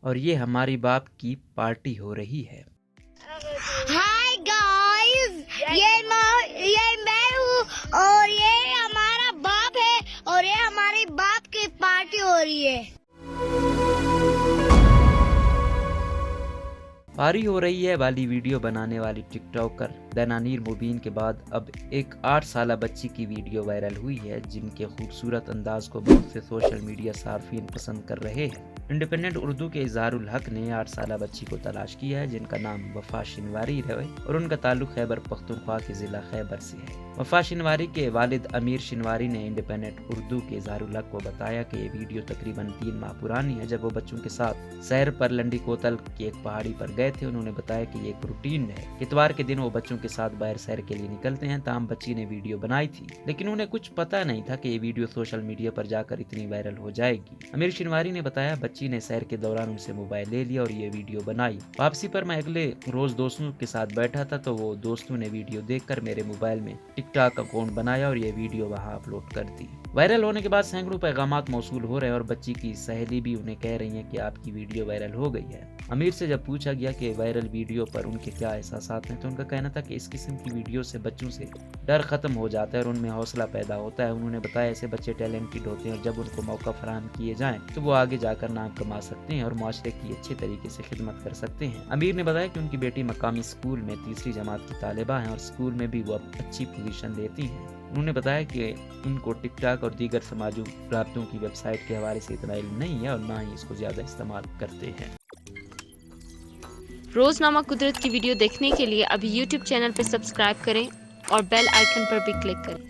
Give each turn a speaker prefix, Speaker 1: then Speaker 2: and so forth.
Speaker 1: اور یہ ہماری باپ کی پارٹی ہو رہی ہے۔
Speaker 2: ہائی گائز، یہ میں ہوں اور یہ ہمارا باپ ہے اور یہ ہمارے باپ کی پارٹی ہو رہی ہے۔
Speaker 1: پاری ہو رہی ہے والی ویڈیو بنانے والی ٹک ٹاکر دنانیر مبین کے بعد اب ایک 8 سالہ بچی کی ویڈیو وائرل ہوئی ہے، جن کے خوبصورت انداز کو بہت سے سوشل میڈیا صارفین پسند کر رہے ہیں۔ انڈیپینڈنٹ اردو کے اظہار الحق نے 8 سالہ بچی کو تلاش کیا ہے، جن کا نام وفا شنواری ہے اور ان کا تعلق خیبر پختونخوا کے ضلع خیبر سے ہے۔ وفا شنواری کے والد امیر شنواری نے انڈیپینڈنٹ اردو کے اظہار الحق کو بتایا کہ یہ ویڈیو تقریباً 3 ماہ پرانی ہے، جب وہ بچوں کے ساتھ سیر پر لنڈی کوتل کی ایک پہاڑی پر گئے تھے۔ انہوں نے بتایا کہ یہ ایک روٹین ہے، اتوار کے دن وہ بچوں کے ساتھ باہر سیر کے لیے نکلتے ہیں، تاہم بچی نے ویڈیو بنائی تھی، لیکن انہیں کچھ پتہ نہیں تھا کہ یہ ویڈیو سوشل میڈیا پر جا کر اتنی وائرل ہو جائے گی۔ امیر شنواری نے بتایا، بچی نے سیر کے دوران ان سے موبائل لے لیا اور یہ ویڈیو بنائی۔ واپسی پر میں اگلے روز دوستوں کے ساتھ بیٹھا تھا تو وہ دوستوں نے ویڈیو دیکھ کر میرے موبائل میں ٹک ٹاک اکاؤنٹ بنایا اور یہ ویڈیو وہاں اپلوڈ کر دی۔ وائرل ہونے کے بعد سینکڑوں پیغامات موصول ہو رہے ہیں اور بچی کی سہیلی بھی انہیں کہہ رہی ہیں کہ آپ کی ویڈیو وائرل ہو گئی ہے۔ امیر سے جب پوچھا گیا کہ وائرل ویڈیو پر ان کے کیا احساسات ہیں تو ان کا کہنا تھا کہ اس قسم کی ویڈیو سے بچوں سے ڈر ختم ہو جاتا ہے اور ان میں حوصلہ پیدا ہوتا ہے۔ انہوں نے بتایا ایسے بچے ٹیلنٹڈ ہوتے ہیں اور جب ان کو موقع فراہم کیے جائیں تو وہ آگے جا کر نام کما سکتے ہیں اور معاشرے کی اچھے طریقے سے خدمت کر سکتے ہیں۔ امیر نے بتایا کہ ان کی بیٹی مقامی اسکول میں تیسری جماعت کی طالبہ ہیں اور اسکول میں بھی وہ اچھی پوزیشن لیتی ہیں۔ انہوں نے بتایا کہ ان کو ٹک ٹاک اور دیگر سماجی رابطوں کی ویب سائٹ کے حوالے سے اتنا علم نہیں ہے اور نہ ہی اس کو زیادہ استعمال کرتے ہیں۔
Speaker 3: روزنامہ قدرت کی ویڈیو دیکھنے کے لیے ابھی یوٹیوب چینل پہ سبسکرائب کریں اور بیل آئیکن پر بھی کلک کریں۔